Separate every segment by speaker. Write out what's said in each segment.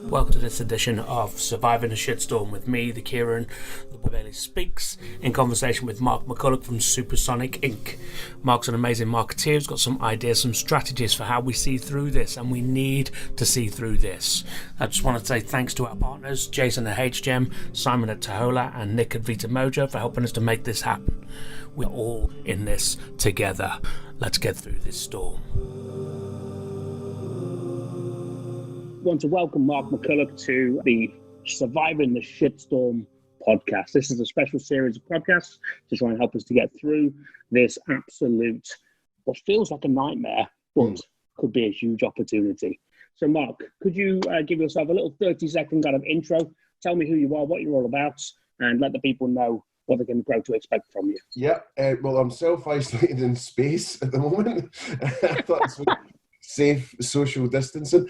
Speaker 1: Welcome to this edition of Surviving a Shitstorm with me, the Kieron, the Boy Bailey Speaks, in conversation with Mark McCulloch from Supersonic Inc. Mark's an amazing marketeer, he's got some ideas, some strategies for how we see through this, and we need to see through this. I just want to say thanks to our partners, Jason at HGEM, Simon at Tahola, and Nick at Vita Mojo for helping us to make this happen. We're all in this together. Let's get through this storm.
Speaker 2: I want to welcome Mark McCulloch to the Surviving the Shitstorm podcast. This is a special series of podcasts to try and help us to get through this absolute, what feels like a nightmare, but could be a huge opportunity. So Mark, could you give yourself a little 30-second kind of intro? Tell me who you are, what you're all about, and let the people know what they can grow to expect from you.
Speaker 3: Yeah, well, I'm self-isolated in space at the moment. That's safe social distancing.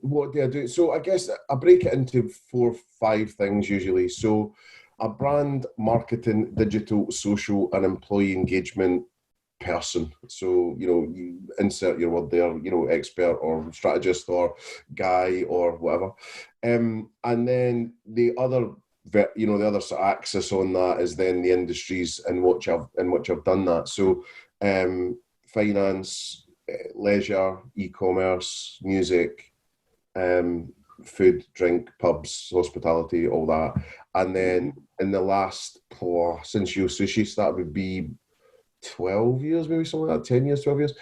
Speaker 3: What do I do? So I guess I break it into 4 or 5 things usually. So a brand, marketing, digital, social, and employee engagement person. So, you insert your word there, expert or strategist or guy or whatever. And then the other sort of axis on that is then the industries in which I've done that. So finance, leisure, e-commerce, music, food, drink, pubs, hospitality, all that. And then in the last, since Yo Sushi started, would be 12 years, maybe something like that, 10 years, 12 years.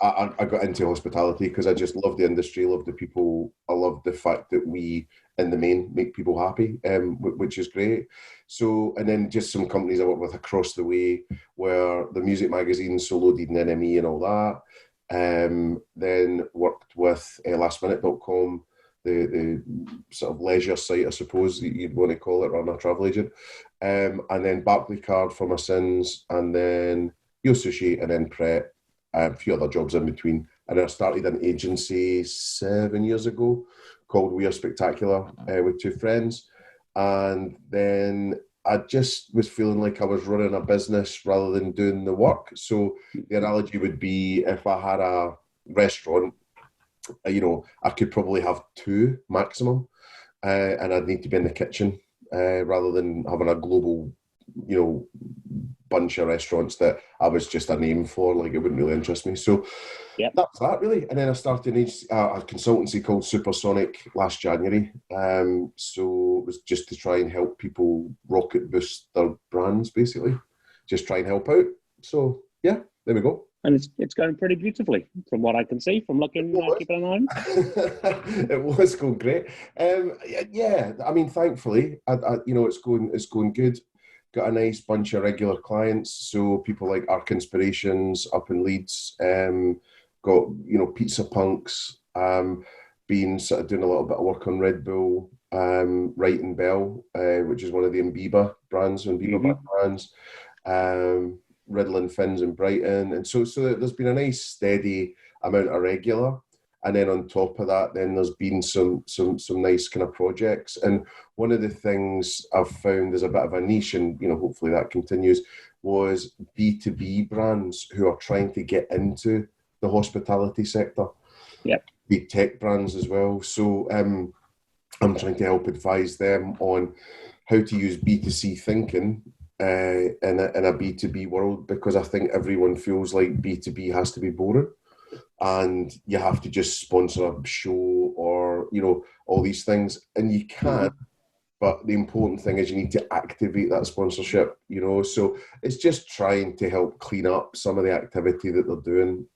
Speaker 3: I got into hospitality because I just love the industry, love the people. I love the fact that we, in the main, make people happy, which is great. So, and then just some companies I work with across the way where the music magazines, So Loaded and NME and all that. Then worked with lastminute.com, the sort of leisure site, I suppose you'd want to call it, rather than a travel agent. And then Barclaycard for my sins, and then Yo Sushi, and then Pret, a few other jobs in between. And I started an agency 7 years ago called We Are Spectacular with 2 friends. And then I just was feeling like I was running a business rather than doing the work. So the analogy would be if I had a restaurant, I could probably have 2 maximum, and I'd need to be in the kitchen rather than having a global, bunch of restaurants that I was just a name for. Like, it wouldn't really interest me. So that's that really. And then I started a consultancy called Supersonic last January. So it was just to try and help people rocket boost their brands, basically. Just try and help out. So yeah, there we go.
Speaker 2: And it's going pretty beautifully from what I can see from looking, keeping an eye on.
Speaker 3: It was going great. Yeah, I mean, thankfully, it's going good. Got a nice bunch of regular clients, so people like Arc Inspirations up in Leeds. Got Pizza Punks. Been sort of doing a little bit of work on Red Bull. Right and Bell, which is one of the Mbiba brands, brands. Riddle & Fins in Brighton, and so there's been a nice steady amount of regular, and then on top of that, then there's been some nice kind of projects. And one of the things I've found is a bit of a niche, and hopefully that continues, was B2B brands who are trying to get into the hospitality sector.
Speaker 2: Yep.
Speaker 3: Big tech brands as well. So I'm trying to help advise them on how to use B2C thinking in a B2B world, because I think everyone feels like B2B has to be boring and you have to just sponsor a show or all these things, and you can, but the important thing is you need to activate that sponsorship, so it's just trying to help clean up some of the activity that they're doing,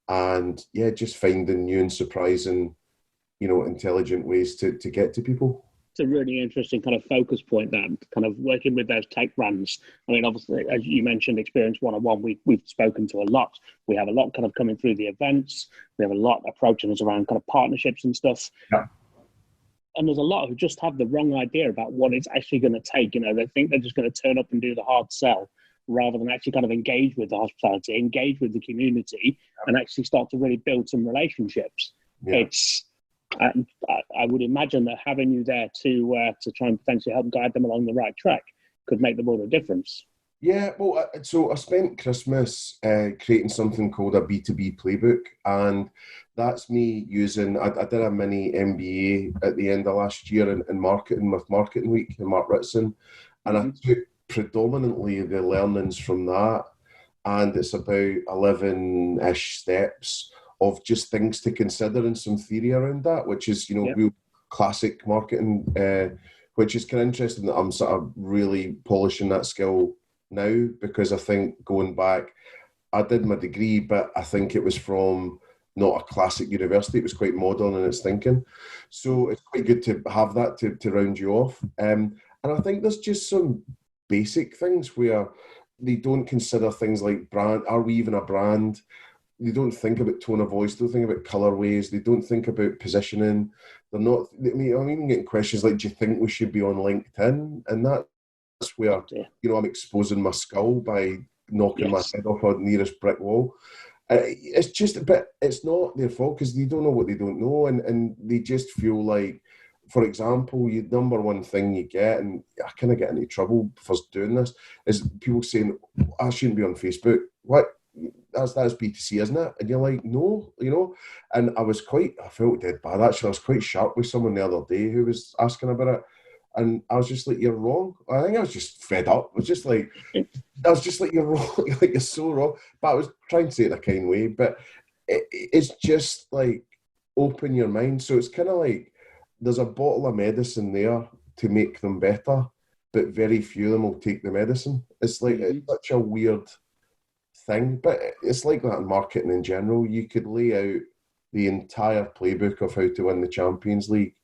Speaker 3: and just finding new and surprising intelligent ways to get to people.
Speaker 2: It's a really interesting kind of focus point, that kind of working with those tech brands. I mean, obviously, as you mentioned, Experience 101, we've spoken to a lot. We have a lot kind of coming through the events. We have a lot approaching us around kind of partnerships and stuff.
Speaker 3: Yeah.
Speaker 2: And there's a lot who just have the wrong idea about what it's actually going to take. They think they're just going to turn up and do the hard sell rather than actually kind of engage with the hospitality, engage with the community, and actually start to really build some relationships. Yeah. I would imagine that having you there to try and potentially help guide them along the right track could make the world a difference.
Speaker 3: Yeah, well, so I spent Christmas creating something called a B2B Playbook, and that's me using, I did a mini MBA at the end of last year in marketing with Marketing Week in Mark Ritson, and I took predominantly the learnings from that, and it's about 11-ish steps of just things to consider and some theory around that, which is, real classic marketing, which is kind of interesting that I'm sort of really polishing that skill now, because I think going back, I did my degree, but I think it was from not a classic university. It was quite modern in its thinking. So it's quite good to have that to round you off. And I think there's just some basic things where they don't consider things like brand. Are we even a brand? They don't think about tone of voice. They don't think about colorways. They don't think about positioning. They're not. I mean, I'm even getting questions like, "Do you think we should be on LinkedIn?" And that's where I'm exposing my skull by knocking my head off a nearest brick wall. It's just a bit. It's not their fault because they don't know what they don't know, and they just feel like, for example, the number one thing you get, and I kind of get into trouble for doing this, is people saying, "I shouldn't be on Facebook." What? That's B2C, isn't it? And you're like, no, And I felt dead bad actually. I was quite sharp with someone the other day who was asking about it, and I was just like, you're wrong. I think I was just fed up. I was just like, you're wrong. Like, you're so wrong. But I was trying to say it in a kind way. But it's just like, open your mind. So it's kind of like there's a bottle of medicine there to make them better, but very few of them will take the medicine. It's like it's such a weird thing, but it's like that in marketing in general. You could lay out the entire playbook of how to win the Champions League,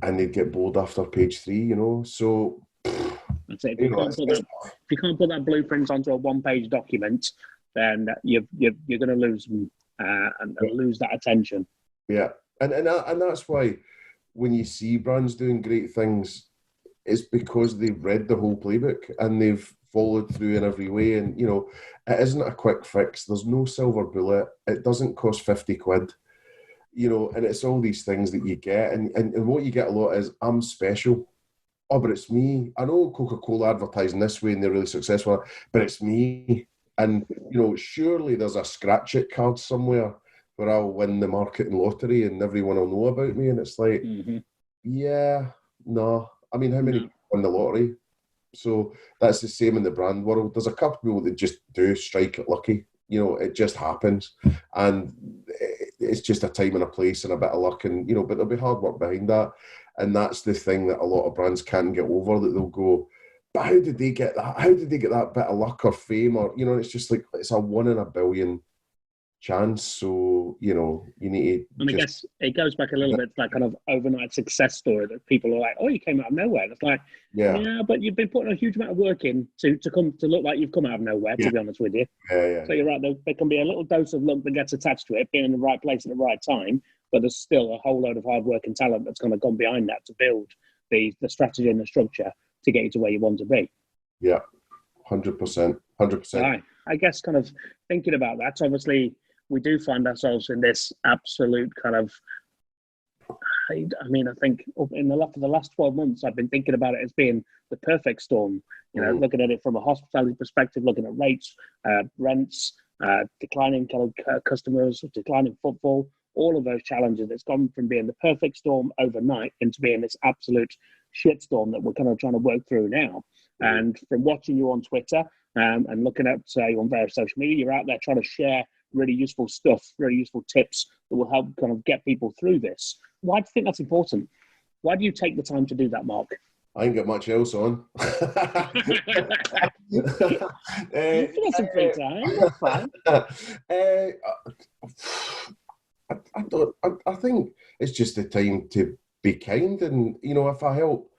Speaker 3: and they'd get bored after page 3. So
Speaker 2: that's it. If you can't put that blueprint onto a one-page document, then you're going to lose them and lose that attention.
Speaker 3: Yeah, and that's why when you see brands doing great things, it's because they've read the whole playbook and they've followed through in every way. And it isn't a quick fix. There's no silver bullet. It doesn't cost 50 quid. And it's all these things that you get, and what you get a lot is, I'm special. Oh, but it's me. I know Coca-Cola advertising this way and they're really successful, but it's me. And surely there's a scratch it card somewhere where I'll win the marketing lottery and everyone will know about me. And it's like, no. I mean, how many win the lottery? So that's the same in the brand world. There's a couple of people that just do strike it lucky. It just happens, and it's just a time and a place and a bit of luck, and but there'll be hard work behind that, and that's the thing that a lot of brands can't get over. That they'll go, but how did they get that? How did they get that bit of luck or fame? Or it's just like, it's a 1 in a billion chance. So you need to.
Speaker 2: And I guess it goes back a little bit to that kind of overnight success story that people are like, "Oh, you came out of nowhere." And it's like, yeah, but you've been putting a huge amount of work in to come to look like you've come out of nowhere. To be honest with you, So you're right. There can be a little dose of luck that gets attached to it, being in the right place at the right time. But there's still a whole load of hard work and talent that's kind of gone behind that to build the strategy and the structure to get you to where you want to be.
Speaker 3: Yeah, 100%.
Speaker 2: I guess kind of thinking about that, obviously, we do find ourselves in this absolute kind of, I think for the last 12 months, I've been thinking about it as being the perfect storm, looking at it from a hospitality perspective, looking at rates, rents, declining kind of customers, declining footfall, all of those challenges. It's gone from being the perfect storm overnight into being this absolute shitstorm that we're kind of trying to work through now. And from watching you on Twitter and looking at you on various social media, you're out there trying to share really useful stuff, really useful tips that will help kind of get people through this. Why do you think that's important? Why do you take the time to do that, Mark?
Speaker 3: I ain't got much else on.
Speaker 2: You've got some free time. That's fine.
Speaker 3: I think it's just the time to be kind, and if I help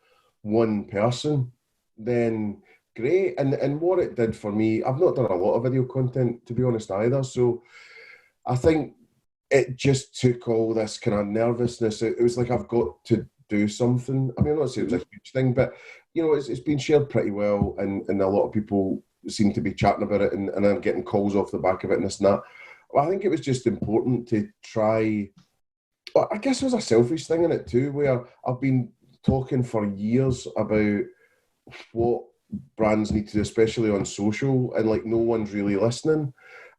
Speaker 3: one person, then great. And what it did for me, I've not done a lot of video content, to be honest, either. So I think it just took all this kind of nervousness. It was like, I've got to do something. I mean, I'm not saying it was a huge thing, but it's been shared pretty well, and a lot of people seem to be chatting about it, and I'm getting calls off the back of it and this and that. Well, I think it was just important to try. Well, I guess there's a selfish thing in it too, where I've been talking for years about what brands need to do, especially on social, and like no one's really listening.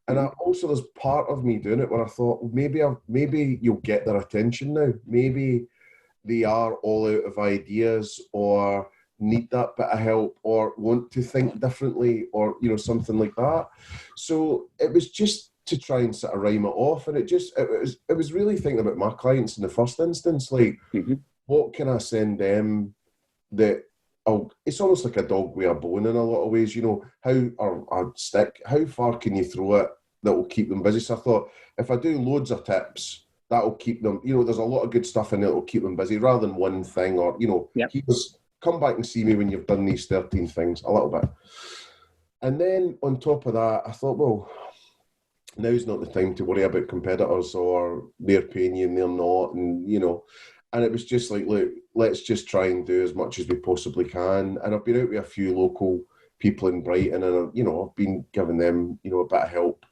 Speaker 3: And there's part of me doing it where I thought, well, maybe you'll get their attention now. Maybe they are all out of ideas, or need that bit of help, or want to think differently, or something like that. So it was just to try and sort of rhyme it off, and it was really thinking about my clients in the first instance, like what can I send them that it's almost like a dog with a bone in a lot of ways, or a stick, how far can you throw it that will keep them busy? So I thought, if I do loads of tips, that'll keep them, there's a lot of good stuff in it that will keep them busy, rather than one thing, or, come back and see me when you've done these 13 things, a little bit. And then on top of that, I thought, well, now's not the time to worry about competitors, or they're paying you and they're not, and, and it was just like, look, let's just try and do as much as we possibly can. And I've been out with a few local people in Brighton, and, I've been giving them, a bit of help,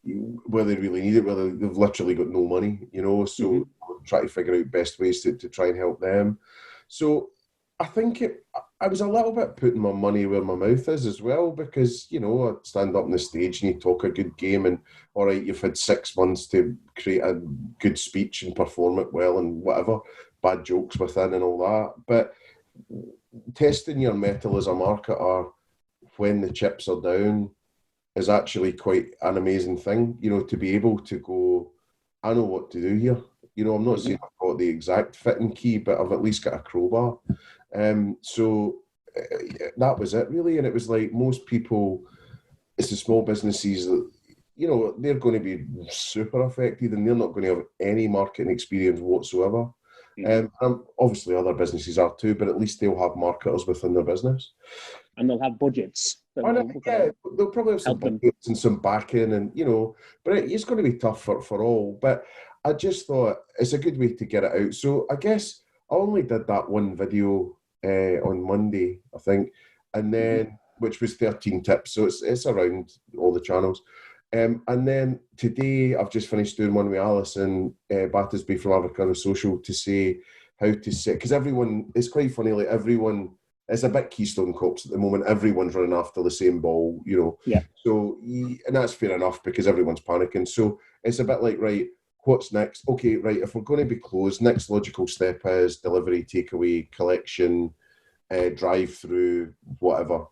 Speaker 3: where they really need it, whether they've literally got no money, so try to figure out best ways to try and help them. So I think I was a little bit putting my money where my mouth is as well, because, I stand up on the stage and you talk a good game, and all right, you've had 6 months to create a good speech and perform it well and whatever, bad jokes within and all that. But testing your mettle as a marketer when the chips are down is actually quite an amazing thing, to be able to go, I know what to do here. I'm not saying I've got the exact fitting key, but I've at least got a crowbar. So that was it really. And it was like, most people, it's the small businesses that, they're going to be super affected, and they're not going to have any marketing experience whatsoever. Obviously other businesses are too, but at least they'll have marketers within their business.
Speaker 2: And they'll have budgets.
Speaker 3: They'll probably have some budgets and some backing, and, but it's going to be tough for all. But I just thought it's a good way to get it out. So I guess I only did that one video on Monday, I think, and then which was 13 tips. So it's around all the channels. And then today I've just finished doing one with Alison Battersby from Avocado Social to say how to sit, because everyone, it's quite funny, like everyone, it's a bit Keystone Cops at the moment. Everyone's running after the same ball,
Speaker 2: Yeah.
Speaker 3: So, and that's fair enough because everyone's panicking. So it's a bit like, right, what's next? Okay, right, if we're going to be closed, next logical step is delivery, takeaway, collection, drive-through, whatever.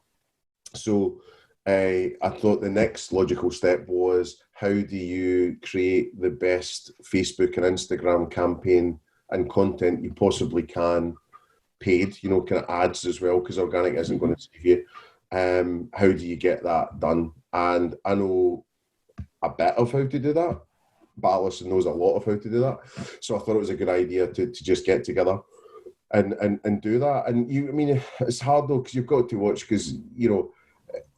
Speaker 3: So I thought the next logical step was, how do you create the best Facebook and Instagram campaign and content you possibly can, paid, kind of ads as well, because organic isn't going to save you. How do you get that done? And I know a bit of how to do that, but Alison knows a lot of how to do that. So I thought it was a good idea to just get together and do that. And it's hard though, because you've got to watch, because,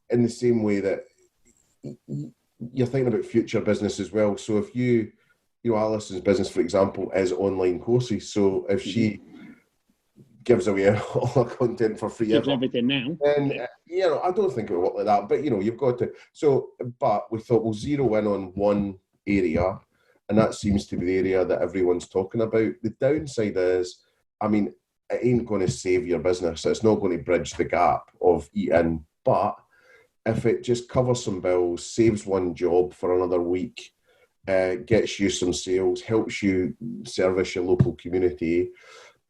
Speaker 3: in the same way that you're thinking about future business as well. So if Alison's business, for example, is online courses. So if she gives away all her content for free,
Speaker 2: gives everything now,
Speaker 3: then I don't think it would work like that. But you've got to. So, but we thought we'll zero in on one area, and that seems to be the area that everyone's talking about. The downside is, it ain't going to save your business. It's not going to bridge the gap of eating, but if it just covers some bills, saves one job for another week, gets you some sales, helps you service your local community,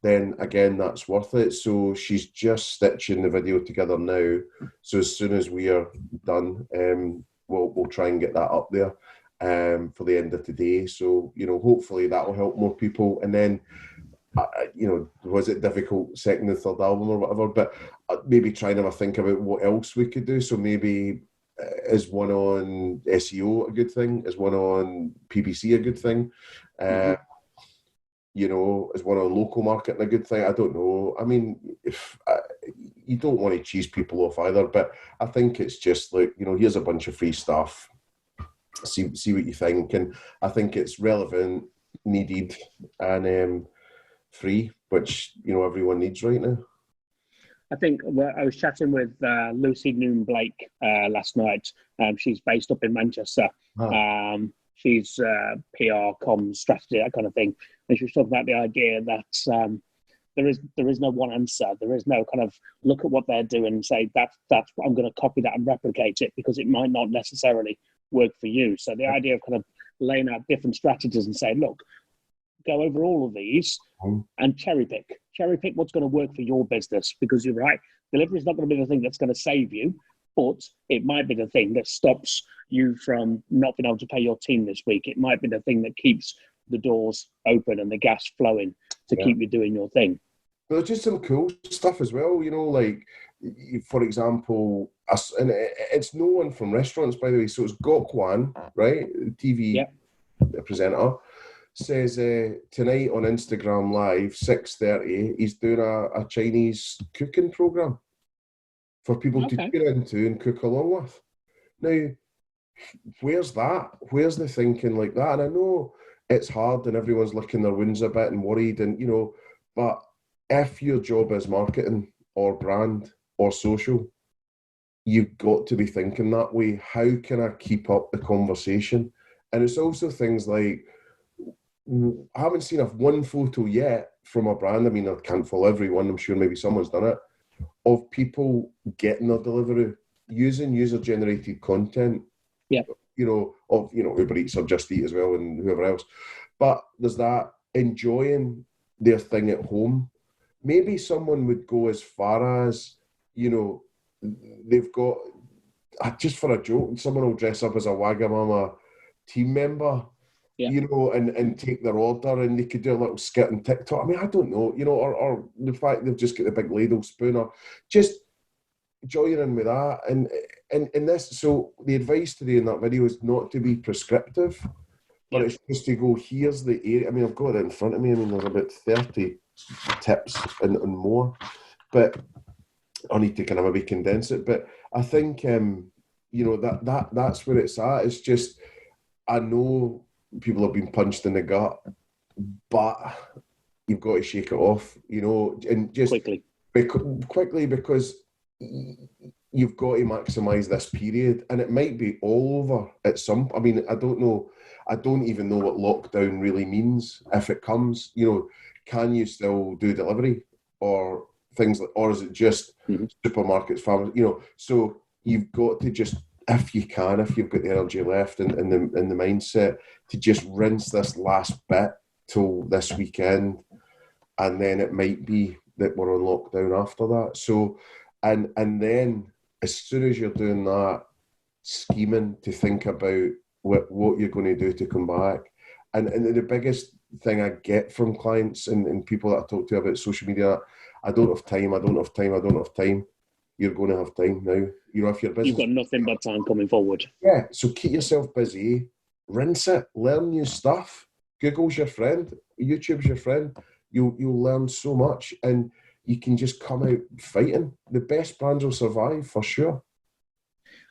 Speaker 3: then again, that's worth it. So she's just stitching the video together now. So as soon as we are done, we'll try and get that up there for the end of today. So, hopefully that will help more people. And then, was it difficult second and third album or whatever, but maybe try and have a think about what else we could do. So maybe is one on SEO a good thing? Is one on PPC a good thing? Is one on local marketing a good thing? I don't know. You don't want to cheese people off either, but I think it's just like, here's a bunch of free stuff. See what you think. And I think it's relevant, needed, and free, which everyone needs right now.
Speaker 2: I think I was chatting with Lucy Noon Blake last night. She's based up in Manchester. She's PR, comms, strategy, that kind of thing. And she was talking about the idea that there is no one answer. There is no kind of look at what they're doing and say that's what I'm going to copy that and replicate it, because it might not necessarily work for you. So the idea of kind of laying out different strategies and saying, look, go over all of these and cherry pick what's going to work for your business, because you're right, delivery is not going to be the thing that's going to save you, but it might be the thing that stops you from not being able to pay your team this week. It might be the thing that keeps the doors open and the gas flowing to keep you doing your thing.
Speaker 3: But there's just some cool stuff as well, like, for example, and it's no one from restaurants, by the way, so it's Gokwan, right, TV presenter, says tonight on Instagram Live, 6:30, he's doing a Chinese cooking program for people to tune into and cook along with. Now, where's that? Where's the thinking like that? And I know it's hard and everyone's licking their wounds a bit and worried, and but if your job is marketing or brand or social, you've got to be thinking that way. How can I keep up the conversation? And it's also things like, I haven't seen one photo yet from a brand. I mean, I can't follow everyone. I'm sure maybe someone's done it, of people getting their delivery using user-generated content.
Speaker 2: Yeah.
Speaker 3: Of Uber Eats or Just Eat as well, and whoever else. But there's that enjoying their thing at home. Maybe someone would go as far as, they've got, just for a joke, someone will dress up as a Wagamama team member, and take their order, and they could do a little skit on TikTok. I mean, I don't know, or the fact they've just got the big ladle spoon, or just joining in with that. And this, so the advice today in that video is not to be prescriptive, but it's just to go, here's the area. I mean, I've got it in front of me. I mean, there's about 30 tips and more, but I need to kind of maybe condense it. But I think, that's where it's at. It's just, I know people have been punched in the gut, but you've got to shake it off, and just quickly, because you've got to maximise this period, and it might be all over at some. I mean, I don't know. I don't even know what lockdown really means if it comes. Can you still do delivery or things like, or is it just supermarkets, farmers? So you've got to just, if you can, if you've got the energy left and the mindset, to just rinse this last bit till this weekend, and then it might be that we're on lockdown after that. So, and then as soon as you're doing that, scheming to think about what you're going to do to come back. And the biggest thing I get from clients and people that I talk to about social media, I don't have time. You're going to have time now. If you're busy,
Speaker 2: you've got nothing but time coming forward.
Speaker 3: Yeah, so keep yourself busy, rinse it, learn new stuff. Google's your friend, YouTube's your friend. You'll learn so much, and you can just come out fighting. The best brands will survive for sure.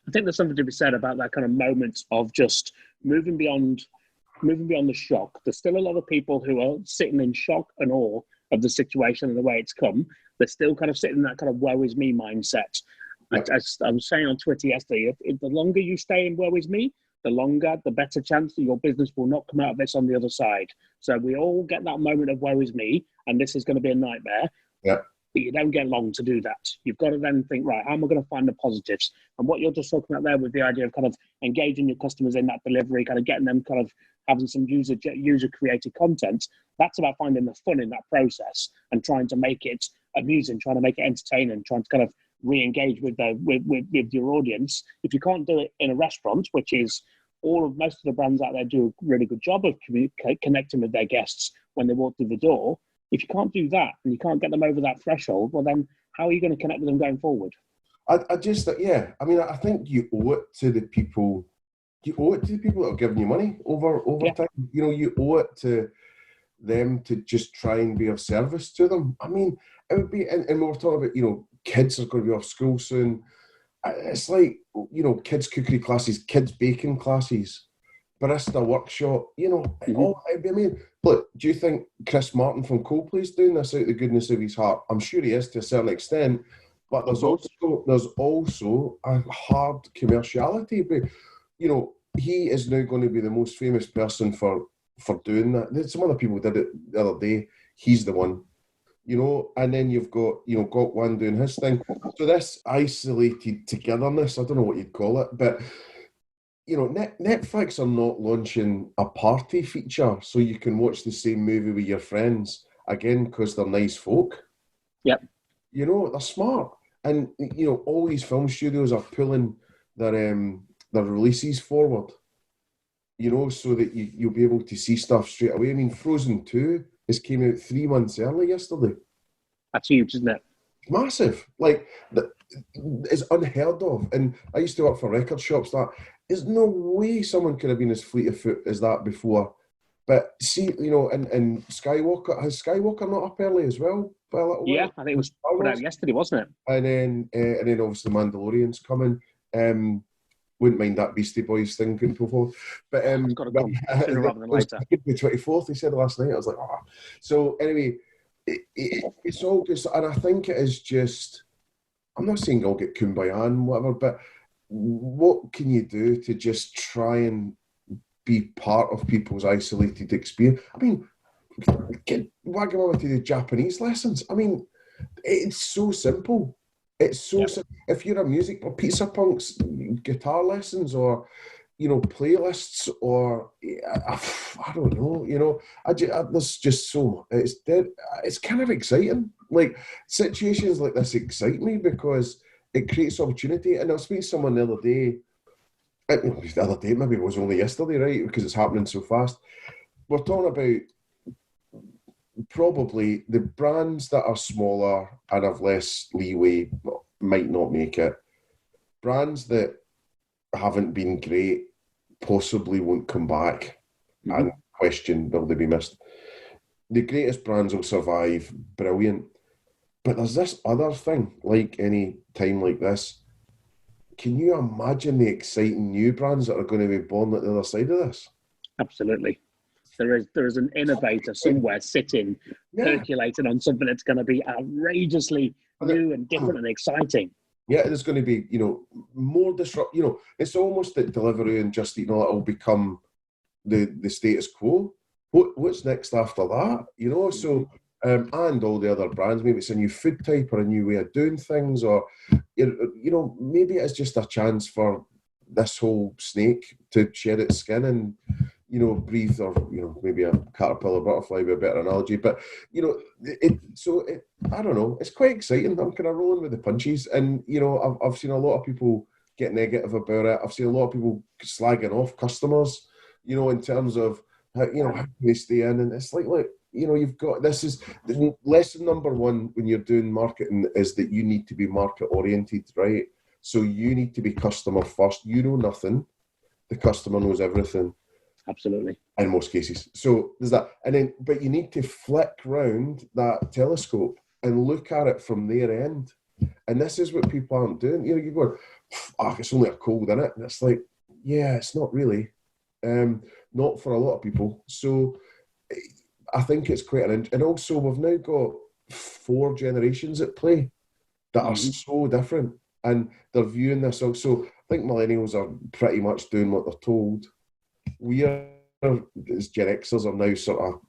Speaker 2: I think there's something to be said about that kind of moment of just moving beyond the shock. There's still a lot of people who are sitting in shock and awe of the situation and the way it's come. They're still kind of sitting in that kind of woe is me mindset. Yeah. I was saying on Twitter yesterday, if the longer you stay in woe is me, the better chance that your business will not come out of this on the other side. So we all get that moment of woe is me, and this is going to be a nightmare.
Speaker 3: Yeah.
Speaker 2: But you don't get long to do that. You've got to then think, right, how am I going to find the positives? And what you're just talking about there with the idea of kind of engaging your customers in that delivery, kind of getting them kind of having some user-created content, that's about finding the fun in that process and trying to make it amusing, trying to make it entertaining, trying to kind of re-engage with your audience. If you can't do it in a restaurant, which is most of the brands out there do a really good job of connecting with their guests when they walk through the door. If you can't do that and you can't get them over that threshold, well then how are you going to connect with them going forward?
Speaker 3: I think you owe it to the people. You owe it to the people that are giving you money over time. You owe it to them to just try and be of service to them. I mean, it would be, and we were talking about, kids are going to be off school soon. It's like, kids cookery classes, kids baking classes, barista workshop, I mean, look, do you think Chris Martin from Coldplay's doing this out of the goodness of his heart? I'm sure he is to a certain extent, but there's also a hard commerciality. But, he is now going to be the most famous person for doing that. Some other people did it the other day. He's the one. and then you've got, got one doing his thing. So this isolated togetherness, I don't know what you'd call it, but, Netflix are not launching a party feature so you can watch the same movie with your friends, again, because they're nice folk.
Speaker 2: Yep.
Speaker 3: They're smart. And, all these film studios are pulling their releases forward, so that you'll be able to see stuff straight away. I mean, Frozen 2 came out 3 months early yesterday.
Speaker 2: That's huge, isn't it?
Speaker 3: Massive. Like, it's unheard of. And I used to work for record shops that there's no way someone could have been as fleet of foot as that before. But see, and Skywalker, has Skywalker not up early as well? By a little while?
Speaker 2: Yeah, I think it was put out yesterday, wasn't it?
Speaker 3: And then obviously Mandalorian's coming. Wouldn't mind that Beastie Boys thing getting pulled forward. But
Speaker 2: it's got to come sooner rather than later.
Speaker 3: The 24th, he said last night. I was like, oh. So anyway, it's all good. And I think it is just, I'm not saying I'll get kumbaya and whatever, but what can you do to just try and be part of people's isolated experience? I mean, get Wagamama to do Japanese lessons. I mean, it's so simple. It's so simple. If you're a music or Pizza Punk's guitar lessons or, playlists or, I don't know, there's just so, it's dead. It's kind of exciting. Like, situations like this excite me because it creates opportunity. And I was speaking to someone the other day, maybe it was only yesterday, right? Because it's happening so fast. We're talking about probably the brands that are smaller and have less leeway might not make it. Brands that haven't been great possibly won't come back and question, will they be missed? The greatest brands will survive, brilliant. But there's this other thing, like any time like this. Can you imagine the exciting new brands that are going to be born at the other side of this?
Speaker 2: Absolutely. There is an innovator somewhere sitting, percolating on something that's going to be outrageously new and different and exciting.
Speaker 3: Yeah, there's going to be, more disrupt. It's almost that delivery and Just Eat will become the status quo. What's next after that? So and all the other brands. Maybe it's a new food type or a new way of doing things, or maybe it's just a chance for this whole snake to shed its skin and breathe, or maybe a caterpillar butterfly would be a better analogy. But I don't know. It's quite exciting. I'm kind of rolling with the punches, and I've seen a lot of people get negative about it. I've seen a lot of people slagging off customers, in terms of how can they stay in, and it's like you've got, this is lesson number one when you're doing marketing, is that you need to be market oriented, right? So you need to be customer first. You know nothing. The customer knows everything.
Speaker 2: Absolutely.
Speaker 3: In most cases. So there's that. And then, but you need to flick round that telescope and look at it from their end. And this is what people aren't doing. You're going, it's only a cold, innit? And it's like, yeah, it's not really. Not for a lot of people. So I think it's quite and also we've now got 4 generations at play that are so different, and they're viewing this also. I think millennials are pretty much doing what they're told. We are, as Gen Xers, are now sort of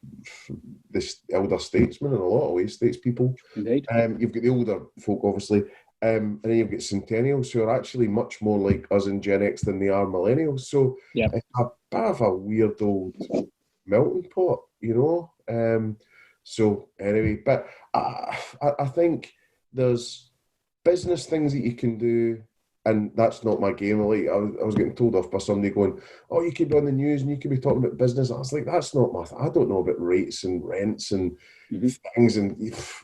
Speaker 3: this elder statesmen in a lot of ways, statespeople.
Speaker 2: Indeed.
Speaker 3: You've got the older folk, obviously, and then you've got centennials who are actually much more like us in Gen X than they are millennials. So it's a bit of a weird old melting pot, So anyway, but I think there's business things that you can do. And that's not my game. Like I was getting told off by somebody going, "Oh, you could be on the news and you could be talking about business." I was like, "That's not my. I don't know about rates and rents and things, and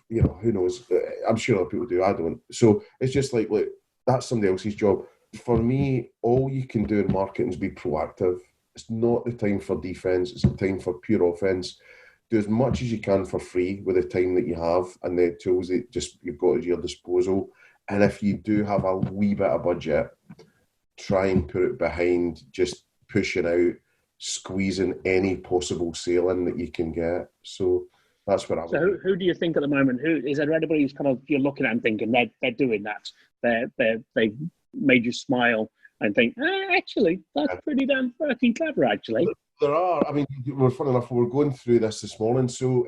Speaker 3: who knows? I'm sure other people do. I don't. So it's just like, look, that's somebody else's job. For me, all you can do in marketing is be proactive. It's not the time for defense. It's the time for pure offense. Do as much as you can for free with the time that you have and the tools that you've got at your disposal. And if you do have a wee bit of budget, try and put it behind just pushing out, squeezing any possible sale in that you can get. So that's what I would do.
Speaker 2: Who do you think at the moment? Who is there? Anybody who's kind of you're looking at and thinking they're doing that? They've made you smile and think, actually, that's pretty damn fucking clever. Actually,
Speaker 3: there are. I mean, we're fun enough. We're going through this morning, so.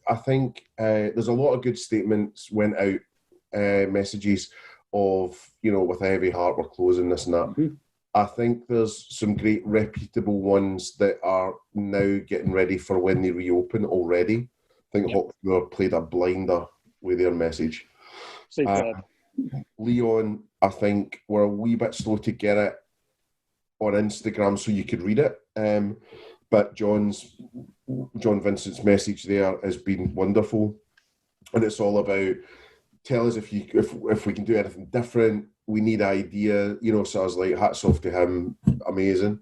Speaker 3: I think there's a lot of good statements went out, messages of, you know, with a heavy heart, we're closing this and that.
Speaker 2: Mm-hmm.
Speaker 3: I think there's some great reputable ones that are now getting ready for when they reopen already. I think Hotspur played a blinder with their message.
Speaker 2: Superb.
Speaker 3: Leon, I think, were a wee bit slow to get it on Instagram so you could read it. But John Vincent's message there has been wonderful. And it's all about, tell us if we can do anything different. We need an idea, you know. So I was like, hats off to him, amazing.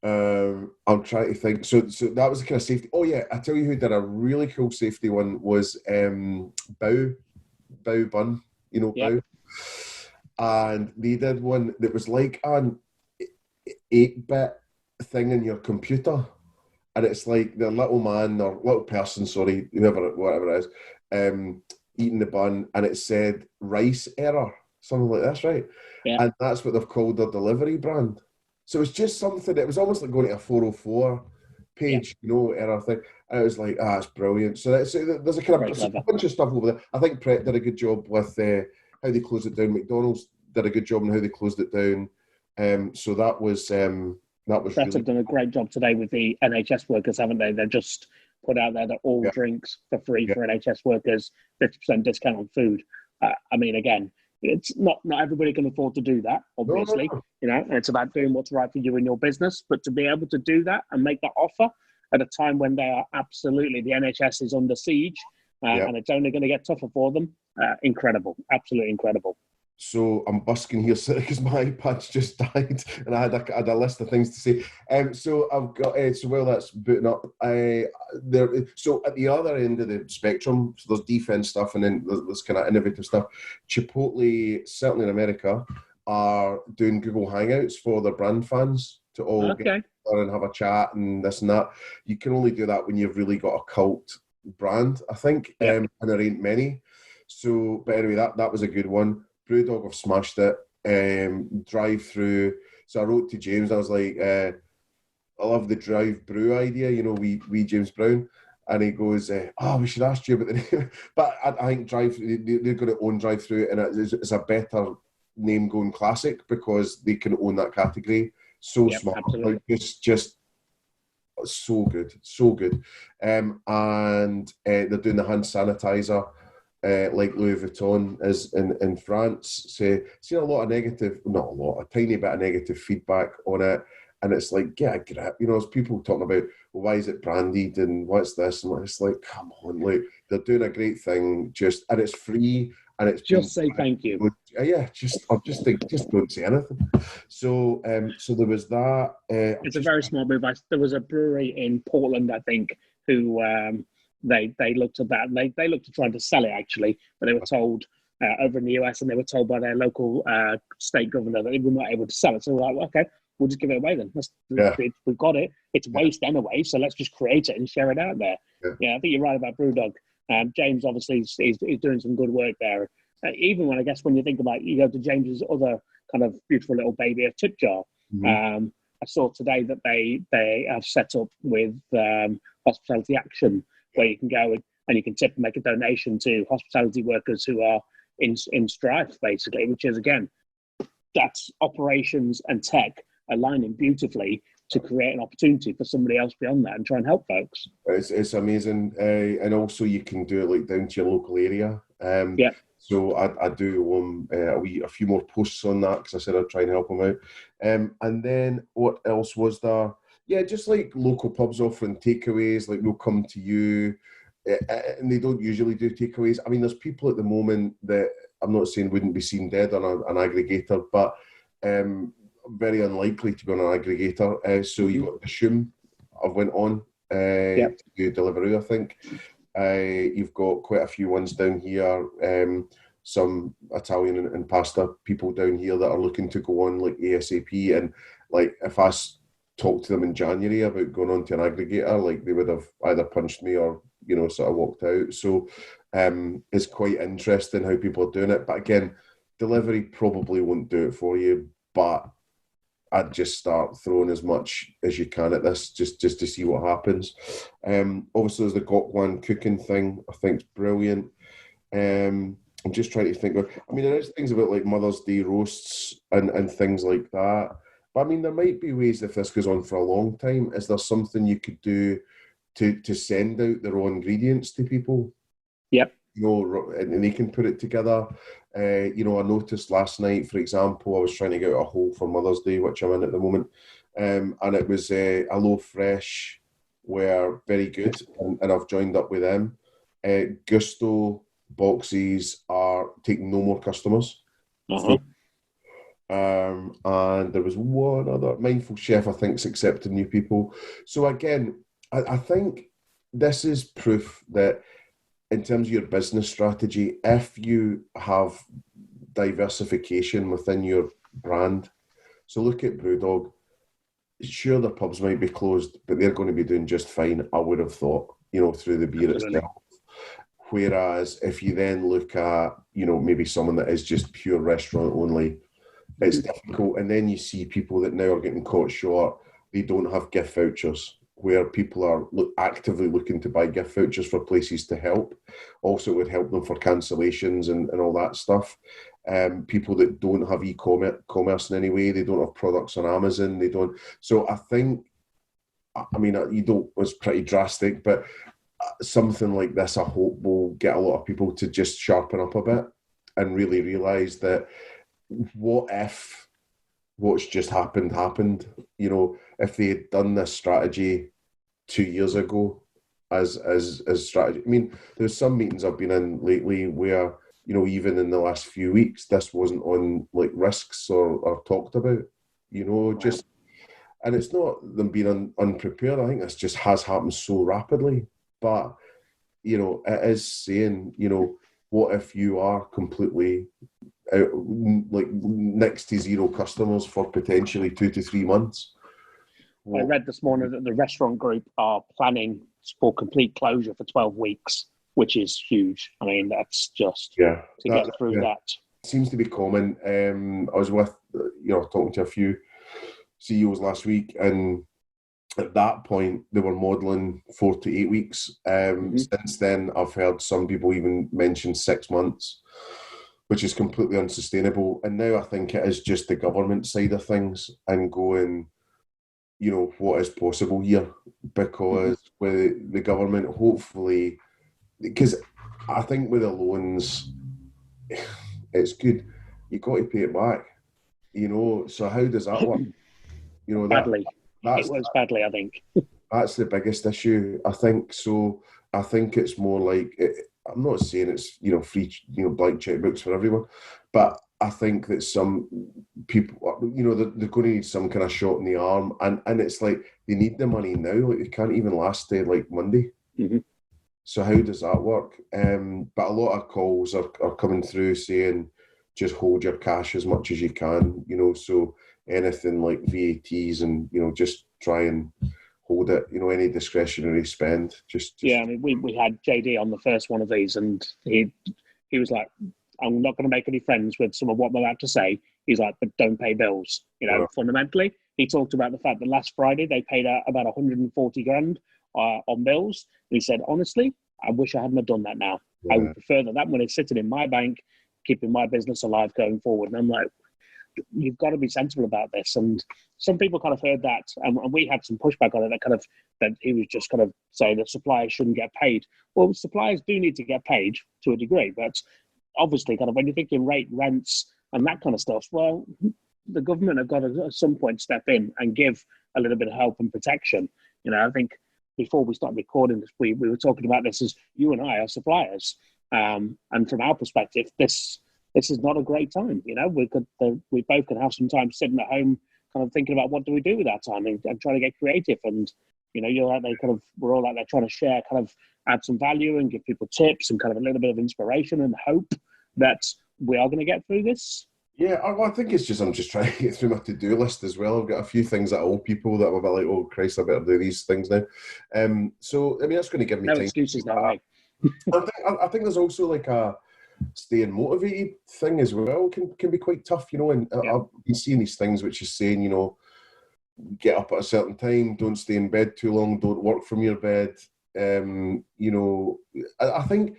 Speaker 3: I'm trying to think. So that was the kind of safety. Oh yeah, I tell you who did a really cool safety one was Bow Bun, you know, Bow, and they did one that was like an 8-bit thing in your computer, and it's like the little man or little person, sorry, whatever it is, eating the bun, and it said rice error, something like this, right?
Speaker 2: Yeah.
Speaker 3: And that's what they've called their delivery brand. So it's just something, it was almost like going to a 404 page, you know, error thing. And it was like, it's brilliant. So there's a kind of a bunch of stuff over there. I think Pret did a good job with how they closed it down. McDonald's did a good job on how they closed it down. So that was Pret
Speaker 2: really have done a great job today with the NHS workers, haven't they? They've just put out there that all drinks for free for NHS workers, 50% discount on food. I mean, again, it's not everybody can afford to do that, obviously.
Speaker 3: No.
Speaker 2: You know, and it's about doing what's right for you in your business. But to be able to do that and make that offer at a time when they are absolutely, the NHS is under siege, and it's only going to get tougher for them, incredible, absolutely incredible.
Speaker 3: So I'm busking here because my iPad's just died, and I had a list of things to say. So I've got so while that's booting up, so at the other end of the spectrum, so there's defense stuff, and then there's kind of innovative stuff. Chipotle, certainly in America, are doing Google Hangouts for their brand fans to all get together and have a chat and this and that. You can only do that when you've really got a cult brand, I think, and there ain't many. So, but anyway, that was a good one. Brewdog have smashed it. Drive-through. So I wrote to James. I was like, I love the drive brew idea. You know, we James Brown, and he goes, we should ask you about the name. But I think drive-through. They're going to own drive-through, and it's a better name going classic because they can own that category. So smart, like just so good. And they're doing the hand sanitizer. Like Louis Vuitton is in France. So seen a tiny bit of negative feedback on it, and it's like, get a grip. You know, there's people talking about, well, why is it branded and what's this, and it's like, come on, like they're doing a great thing, and it's free, and it's
Speaker 2: just say thank you.
Speaker 3: Just don't say anything. So there was that.
Speaker 2: It's a very small move. There was a brewery in Portland, I think, who. They looked at that, and they looked at trying to sell it actually, but they were told over in the US, and they were told by their local state governor that they were not able to sell it. So we're like, well, okay, we'll just give it away then. We've got it. It's waste anyway, so let's just create it and share it out there. Yeah, I think you're right about Brewdog. James obviously is doing some good work there. Even when you think about, you go to James's other kind of beautiful little baby of Tip Jar. I saw today that they have set up with Hospitality Action, where you can go and you can tip and make a donation to hospitality workers who are in strife, basically, which is, again, that's operations and tech aligning beautifully to create an opportunity for somebody else beyond that and try and help folks.
Speaker 3: It's amazing. And also you can do it like down to your local area. So I do a few more posts on that because I said I'd try and help them out. And then what else was there? Yeah, just like local pubs offering takeaways, like we'll come to you, and they don't usually do takeaways. I mean, there's people at the moment that I'm not saying wouldn't be seen dead on an aggregator, but very unlikely to be on an aggregator. So you've got Dishoom, I've went on to do Deliveroo, I think. You've got quite a few ones down here, some Italian and pasta people down here that are looking to go on like ASAP. And like if I talked to them in January about going on to an aggregator, like they would have either punched me or, you know, sort of walked out. So it's quite interesting how people are doing it. But again, delivery probably won't do it for you. But I'd just start throwing as much as you can at this, just to see what happens. Obviously, there's the Got One cooking thing. I think it's brilliant. I'm just trying to think of, I mean, there is things about like Mother's Day roasts and things like that. But I mean, there might be ways, if this goes on for a long time, is there something you could do to send out the raw ingredients to people?
Speaker 2: Yep.
Speaker 3: You know, and they can put it together. You know, I noticed last night, for example, I was trying to get out a hole for Mother's Day, which I'm in at the moment, and it was Hello Fresh were very good, and I've joined up with them. Gusto boxes are taking no more customers.
Speaker 2: Uh-huh.
Speaker 3: And there was one other, Mindful Chef, I think, is accepting new people. So again, I think this is proof that in terms of your business strategy, if you have diversification within your brand, so look at Brewdog, sure, the pubs might be closed, but they're going to be doing just fine, I would have thought, you know, through the beer itself. Whereas if you then look at, you know, maybe someone that is just pure restaurant only, it's difficult. And then you see people that now are getting caught short. They don't have gift vouchers, where people are actively looking to buy gift vouchers for places to help. Also, it would help them for cancellations and all that stuff. People that don't have e-commerce in any way, they don't have products on Amazon, they don't. So I think, I mean, it was pretty drastic, but something like this, I hope, will get a lot of people to just sharpen up a bit and really realise that what if what's just happened? You know, if they had done this strategy 2 years ago as strategy. I mean, there's some meetings I've been in lately where, you know, even in the last few weeks, this wasn't on like risks or talked about, you know, just, and it's not them being unprepared. I think this just has happened so rapidly. But, you know, it is saying, you know, what if you are completely out, like next to zero customers for potentially 2 to 3 months?
Speaker 2: I read this morning that the restaurant group are planning for complete closure for 12 weeks, which is huge. I mean, that's just to get through that.
Speaker 3: Seems to be common. I was with, you know, talking to a few CEOs last week, and at that point, they were modelling 4 to 8 weeks. Since then, I've heard some people even mention 6 months, which is completely unsustainable. And now I think it is just the government side of things and going, you know, what is possible here? Because with the government, hopefully, because I think with the loans, it's good. You've got to pay it back, you know. So how does that work? You know,
Speaker 2: badly. It works badly, I think.
Speaker 3: That's the biggest issue, I think. So I think it's more like, I'm not saying it's, you know, free, you know, blank checkbooks for everyone, but I think that some people, you know, they're going to need some kind of shot in the arm, and it's like they need the money now. Like they can't even last till like Monday. So how does that work? But a lot of calls are coming through saying just hold your cash as much as you can, you know, so anything like VATs and, you know, just try and hold it, you know, any discretionary spend. Just
Speaker 2: Yeah, I mean, we had JD on the first one of these, and he was like, I'm not going to make any friends with some of what I'm about to say. He's like, but don't pay bills. You know, fundamentally, he talked about the fact that last Friday they paid out about 140 grand on bills. And he said, honestly, I wish I hadn't have done that now. I would prefer that money sitting in my bank, keeping my business alive going forward. And I'm like, you've got to be sensible about this. And some people kind of heard that, and we had some pushback on it, that he was just kind of saying that suppliers shouldn't get paid. Well, suppliers do need to get paid to a degree, but obviously kind of when you're thinking rents and that kind of stuff, well, the government have got to at some point step in and give a little bit of help and protection. You know, I think before we started recording this, we were talking about this as you and I are suppliers. And from our perspective, this is not a great time. You know, we both could have some time sitting at home kind of thinking about what do we do with our time and trying to get creative. And, you know, we're all out there trying to share, kind of add some value and give people tips and kind of a little bit of inspiration and hope that we are going to get through this.
Speaker 3: Yeah, well, I think it's just, I'm just trying to get through my to-do list as well. I've got a few things that I owe people that I'm a bit like, oh, Christ, I better do these things now. So, I mean, that's going to give me
Speaker 2: no
Speaker 3: time.
Speaker 2: Excuses now, right?
Speaker 3: I think there's also like a staying motivated thing as well can be quite tough, you know, and I've been seeing these things which is saying, you know, get up at a certain time, don't stay in bed too long, don't work from your bed. You know, I think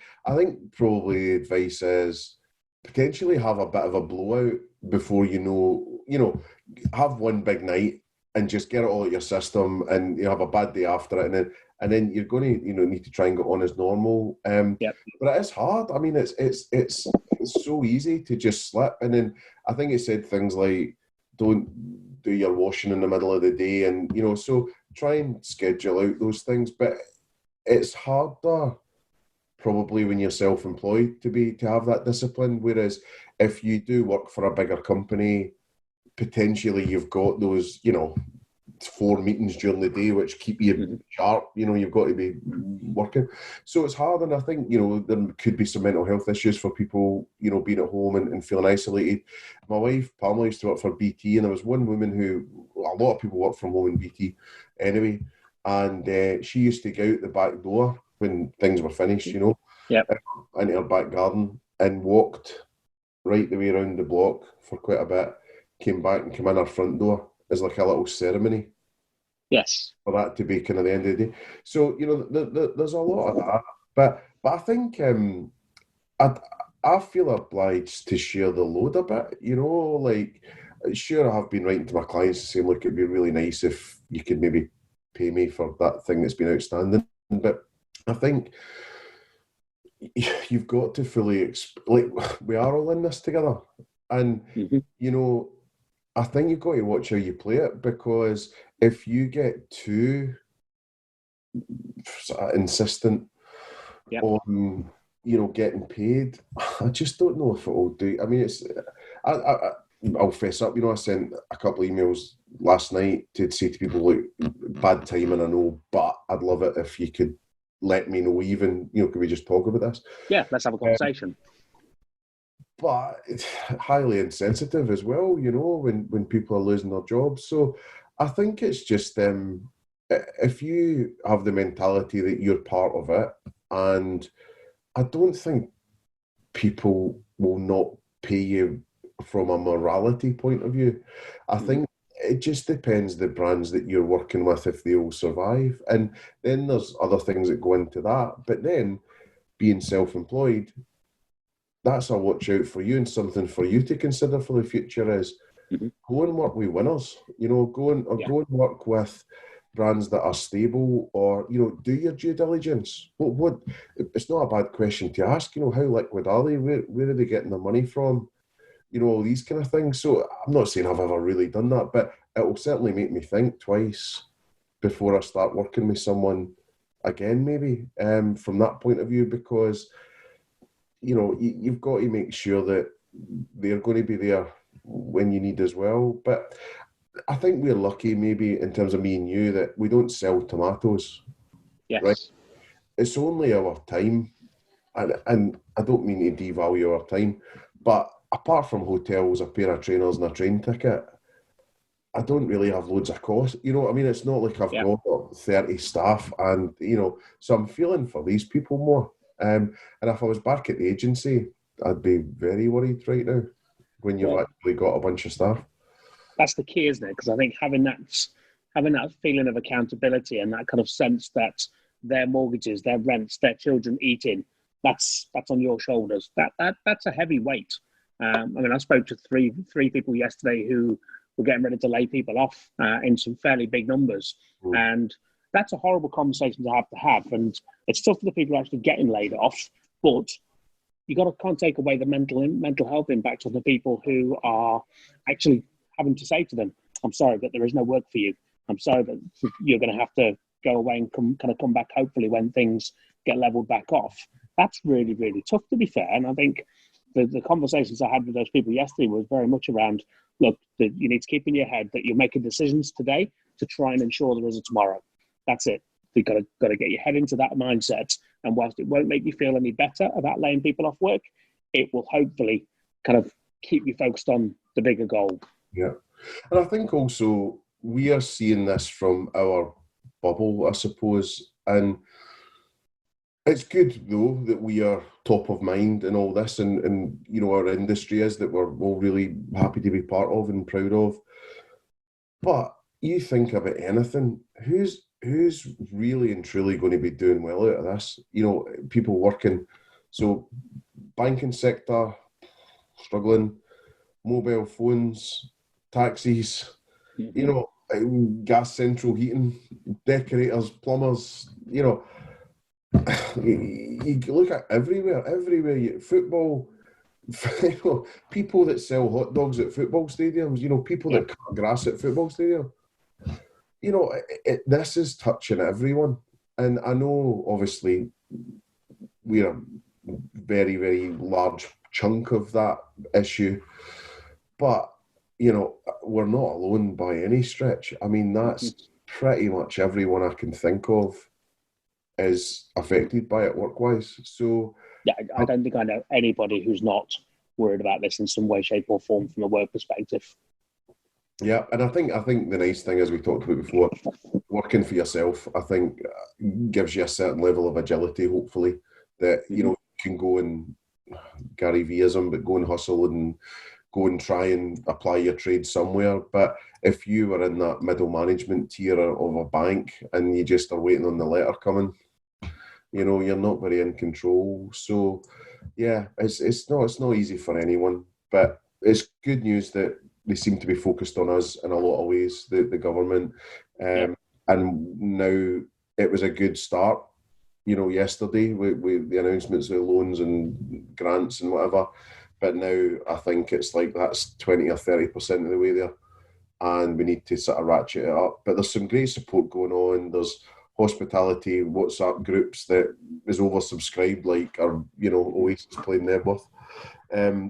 Speaker 3: probably the advice is potentially have a bit of a blowout before you know, have one big night and just get it all out your system, and you have a bad day after it, and then you're going to, you know, need to try and get on as normal.
Speaker 2: Yep.
Speaker 3: But it is hard. I mean, it's so easy to just slip. And then I think it said things like, don't do your washing in the middle of the day, and you know, so try and schedule out those things. But it's harder probably when you're self-employed to have that discipline. Whereas if you do work for a bigger company, potentially you've got those, you know, 4 meetings during the day which keep you sharp. You know, you've got to be working. So it's hard, and I think, you know, there could be some mental health issues for people, you know, being at home and feeling isolated. My wife Pamela used to work for BT, and there was one woman who, a lot of people work from home in BT anyway, and she used to go out the back door when things were finished, you know, into her back garden and walked right the way around the block for quite a bit, came back and came in her front door as like a little ceremony.
Speaker 2: Yes.
Speaker 3: For that to be kind of the end of the day. So, you know, there's a lot of that. But I think I feel obliged to share the load a bit, you know, like, sure, I have been writing to my clients saying, look, it'd be really nice if you could maybe pay me for that thing that's been outstanding. But I think you've got to fully, like, we are all in this together. And, you know, I think you've got to watch how you play it, because if you get too insistent on, you know, getting paid, I just don't know if it will do. I mean, I'll fess up, you know, I sent a couple of emails last night to say to people, look, bad timing, I know, but I'd love it if you could let me know, even, you know, could we just talk about this?
Speaker 2: Yeah, let's have a conversation.
Speaker 3: But it's highly insensitive as well, you know, when people are losing their jobs. So I think it's just, if you have the mentality that you're part of it, and I don't think people will not pay you from a morality point of view. I think it just depends the brands that you're working with, if they will survive. And then there's other things that go into that. But then being self-employed, that's a watch out for you, and something for you to consider for the future is go and work with winners. You know, go and work with brands that are stable, or, you know, do your due diligence. What? It's not a bad question to ask. You know, how liquid are they? Where are they getting their money from? You know, all these kind of things. So I'm not saying I've ever really done that, but it will certainly make me think twice before I start working with someone again, maybe, from that point of view, because, you know, you've got to make sure that they're going to be there when you need as well. But I think we're lucky, maybe, in terms of me and you, that we don't sell tomatoes.
Speaker 2: Yes.
Speaker 3: Right? It's only our time. And I don't mean to devalue our time, but apart from hotels, a pair of trainers and a train ticket, I don't really have loads of cost. You know what I mean? It's not like I've got 30 staff, and, you know, so I'm feeling for these people more. And if I was back at the agency, I'd be very worried right now when you've actually got a bunch of staff.
Speaker 2: That's the key, isn't it? Because I think having that feeling of accountability and that kind of sense that their mortgages, their rents, their children eating, that's on your shoulders. That's a heavy weight. I mean, I spoke to three people yesterday who were getting ready to lay people off in some fairly big numbers, and that's a horrible conversation to have. And it's tough for the people actually getting laid off, but can't take away the mental health impact on the people who are actually having to say to them, I'm sorry, but there is no work for you. I'm sorry, but you're going to have to go away and come back, hopefully, when things get leveled back off. That's really, really tough, to be fair. And I think the conversations I had with those people yesterday was very much around, look, you need to keep in your head that you're making decisions today to try and ensure there is a tomorrow. That's it. You've got to get your head into that mindset. And whilst it won't make you feel any better about laying people off work, it will hopefully kind of keep you focused on the bigger goal.
Speaker 3: Yeah. And I think also we are seeing this from our bubble, I suppose. And it's good, though, that we are top of mind in all this, and you know, our industry is, that we're all really happy to be part of and proud of. But you think about anything, who's really and truly going to be doing well out of this? You know, people working, so banking sector struggling, mobile phones, taxis, you know, gas central heating, decorators, plumbers, you know, you look at everywhere, football, you know, people that sell hot dogs at football stadiums, you know, people that cut grass at football stadiums. You know, this is touching everyone. And I know, obviously, we're a very, very large chunk of that issue. But, you know, we're not alone by any stretch. I mean, that's pretty much everyone I can think of is affected by it work-wise. So
Speaker 2: yeah, I don't think I know anybody who's not worried about this in some way, shape, or form from a work perspective.
Speaker 3: Yeah, and I think the nice thing, as we talked about before, working for yourself, I think gives you a certain level of agility, hopefully, that, you know, you can go and, Gary Veeism, but go and hustle and go and try and apply your trade somewhere. But if you were in that middle management tier of a bank and you just are waiting on the letter coming, you know, you're not very in control. So, yeah, it's not easy for anyone, but it's good news that they seem to be focused on us in a lot of ways, the government. And now it was a good start, you know, yesterday with the announcements of loans and grants and whatever. But now I think it's like that's 20 or 30% of the way there. And we need to sort of ratchet it up. But there's some great support going on. There's hospitality WhatsApp groups that is oversubscribed, like our, you know, Oasis playing Nebworth,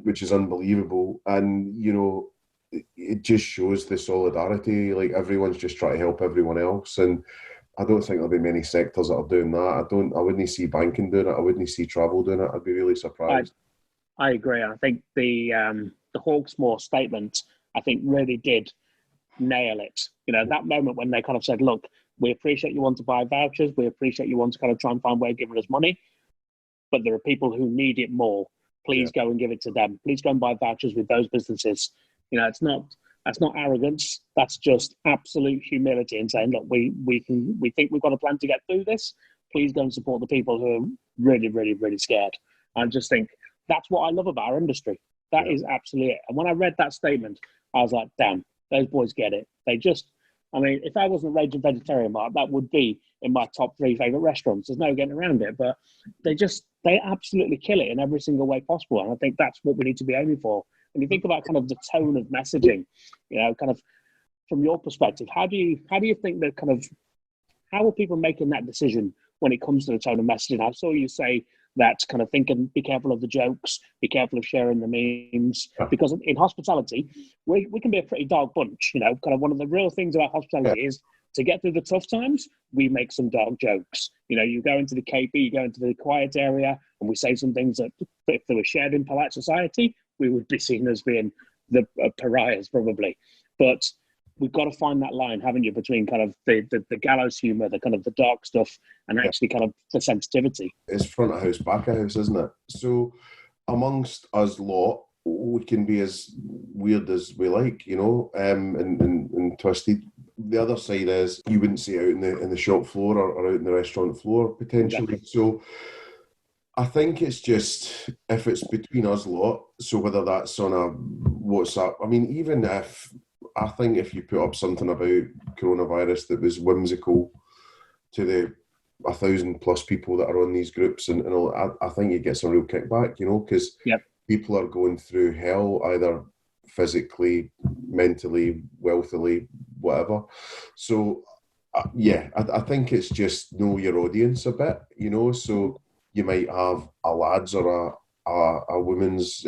Speaker 3: which is unbelievable. And, you know, it just shows the solidarity. Like, everyone's just trying to help everyone else. And I don't think there'll be many sectors that are doing that. I wouldn't see banking doing it. I wouldn't see travel doing it. I'd be really surprised.
Speaker 2: I agree. I think the Hawksmoor statement, I think, really did nail it. You know, that moment when they kind of said, look, we appreciate you want to buy vouchers. We appreciate you want to kind of try and find a way of giving us money. But there are people who need it more. Please go and give it to them. Please go and buy vouchers with those businesses. You know, that's not arrogance. That's just absolute humility and saying, look, we think we've got a plan to get through this. Please go and support the people who are really, really, really scared. I just think that's what I love about our industry. That is absolutely it. And when I read that statement, I was like, damn, those boys get it. They just, I mean, if I wasn't a raging vegetarian, Mark, that would be in my top 3 favourite restaurants. There's no getting around it. But they absolutely kill it in every single way possible. And I think that's what we need to be aiming for. When you think about kind of the tone of messaging, you know, kind of from your perspective, how do you think that kind of, how are people making that decision when it comes to the tone of messaging? I saw you say that kind of thinking, be careful of the jokes, be careful of sharing the memes, because in hospitality, we can be a pretty dark bunch. You know, kind of one of the real things about hospitality is to get through the tough times, we make some dark jokes. You know, you go into the KP, you go into the quiet area, and we say some things that if they were shared in polite society, we would be seen as being the pariahs probably. But we've got to find that line, haven't you, between kind of the gallows humour, the kind of the dark stuff, and actually kind of the sensitivity.
Speaker 3: It's front of house, back of house, isn't it? So amongst us lot, we can be as weird as we like, you know, and twisted. The other side is you wouldn't see out in the shop floor or out in the restaurant floor potentially. Exactly. So I think it's just, if it's between us lot, so whether that's on a WhatsApp, I mean, even if, I think if you put up something about coronavirus that was whimsical to the 1,000+ people that are on these groups, and all, I think you get some real kickback, you know, because people are going through hell, either physically, mentally, wealthily, whatever. So, I think it's just know your audience a bit, you know, so you might have a lads or a women's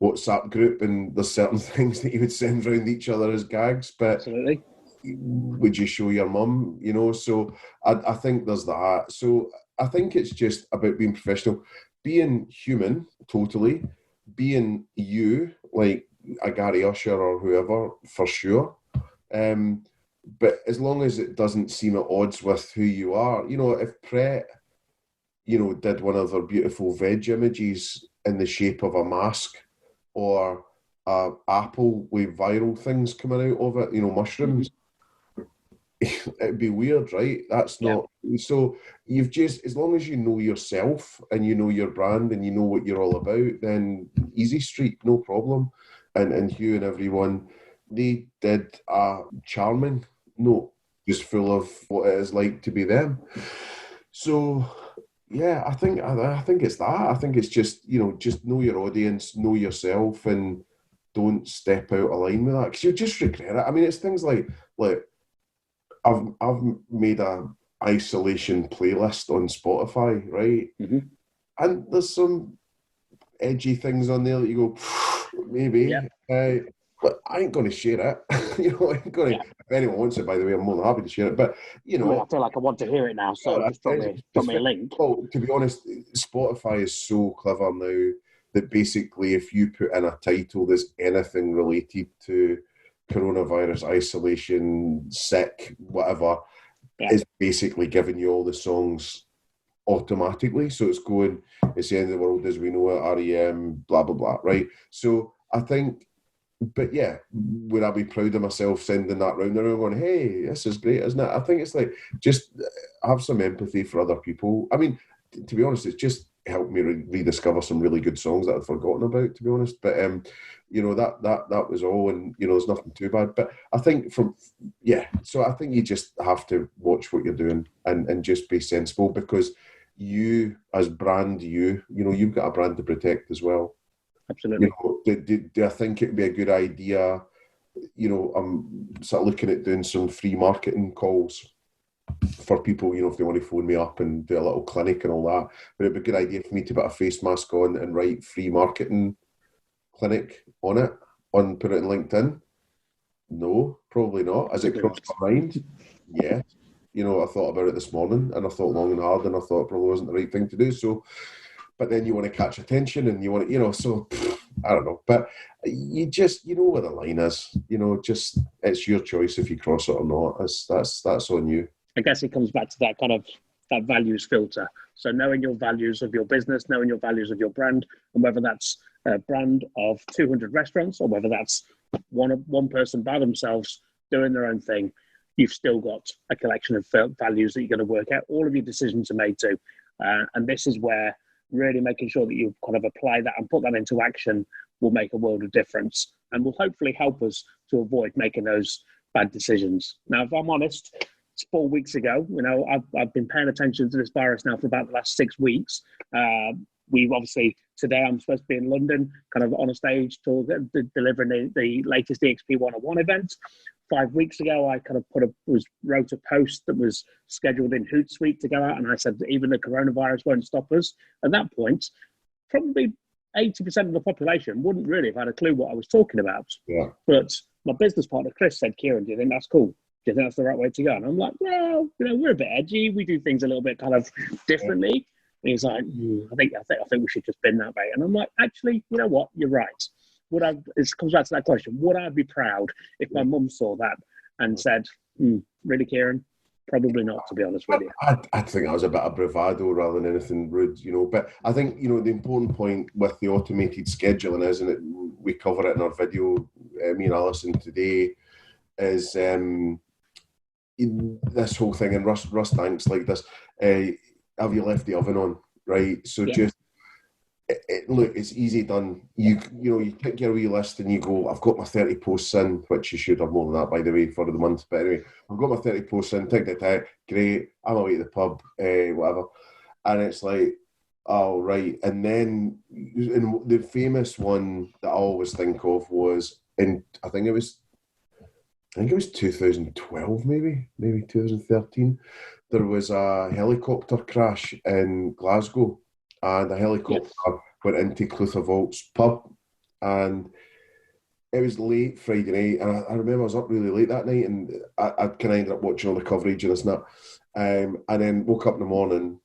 Speaker 3: WhatsApp group, and there's certain things that you would send around each other as gags, but
Speaker 2: absolutely,
Speaker 3: would you show your mum, you know? So I think there's that. So I think it's just about being professional, being human, totally, being you, like a Gary Usher or whoever, for sure. But as long as it doesn't seem at odds with who you are, you know, if Pret, you know, did one of their beautiful veg images in the shape of a mask, or apple with viral things coming out of it, mushrooms. It'd be weird, right? That's not so. You've just, as long as you know yourself and you know your brand and you know what you're all about, then easy street, no problem. And Hugh and everyone, they did a charming note, just full of what it is like to be them. So yeah, I think it's that. I think it's just just know your audience, know yourself, and don't step out of line with that, because you just regret it. I mean, it's things like I've made a isolation playlist on Spotify, right?
Speaker 2: Mm-hmm.
Speaker 3: And there's some edgy things on there that you go, maybe, but I ain't going to share it. I ain't going to. If anyone wants it, by the way, I'm more than happy to share it. But
Speaker 2: I feel like I want to hear it now, so just drop me a link.
Speaker 3: Well, to be honest, Spotify is so clever now that basically, if you put in a title that's anything related to coronavirus, isolation, sick, whatever, is basically giving you all the songs automatically. So it's going, it's the end of the world as we know it, REM, blah, blah, blah, right? So I think, but yeah, would I be proud of myself sending that round and going, hey, this is great, isn't it? I think it's like, just have some empathy for other people. I mean, to be honest, it's just helped me rediscover some really good songs that I'd forgotten about, to be honest. But that was all, and there's nothing too bad. But I think so I think you just have to watch what you're doing and just be sensible, because you as brand, you've got a brand to protect as well.
Speaker 2: Absolutely.
Speaker 3: Do I think it'd be a good idea? I'm sort of looking at doing some free marketing calls for people, if they want to phone me up and do a little clinic and all that. But it'd be a good idea for me to put a face mask on and write free marketing clinic on it, put it in LinkedIn. No, probably not. Has it crossed my mind? Yeah. I thought about it this morning, and I thought long and hard, and I thought it probably wasn't the right thing to do. So, but then you want to catch attention, and you want to, so I don't know. But you just, where the line is. Just it's your choice if you cross it or not. That's on you.
Speaker 2: I guess it comes back to that kind of that values filter. So knowing your values of your business, knowing your values of your brand, and whether that's a brand of 200 restaurants or whether that's one person by themselves doing their own thing, you've still got a collection of values that you're going to work out. All of your decisions are made to. And this is where really making sure that you kind of apply that and put that into action will make a world of difference and will hopefully help us to avoid making those bad decisions. Now, if I'm honest, it's 4 weeks ago. I've been paying attention to this virus now for about the last 6 weeks. We've obviously, today I'm supposed to be in London, kind of on a stage delivering the latest EXP 101 event. 5 weeks ago, I kind of wrote a post that was scheduled in Hootsuite to go out, and I said that even the coronavirus won't stop us. At that point, probably 80% of the population wouldn't really have had a clue what I was talking about. Yeah. But my business partner, Chris, said, Kieron, do you think that's cool? Do you think that's the right way to go? And I'm like, well, we're a bit edgy. We do things a little bit kind of differently. And he's like, I think we should just bin that way. And I'm like, actually, you know what? You're right. It comes back to that question. Would I be proud if my mum saw that and said, really, Kieron? Probably not, to be honest with you.
Speaker 3: I think that was a bit of bravado rather than anything rude, But I think, the important point with the automated scheduling is, and we cover it in our video, me and Alison today, is this whole thing, and Russ thanks like this, have you left the oven on, right? So just, look, it's easy done. You pick your wee list and you go, I've got my 30 posts in, which you should have more than that, by the way, for the month. But anyway, I've got my 30 posts in, tick, great, I'm away to the pub, whatever. And it's like, oh, right. And then the famous one that I always think of was I think it was 2012, maybe 2013. There was a helicopter crash in Glasgow, and a helicopter went into Clutha Vault's pub, and it was late Friday night, and I remember I was up really late that night, and I kind of ended up watching all the coverage and this and that, and then woke up in the morning,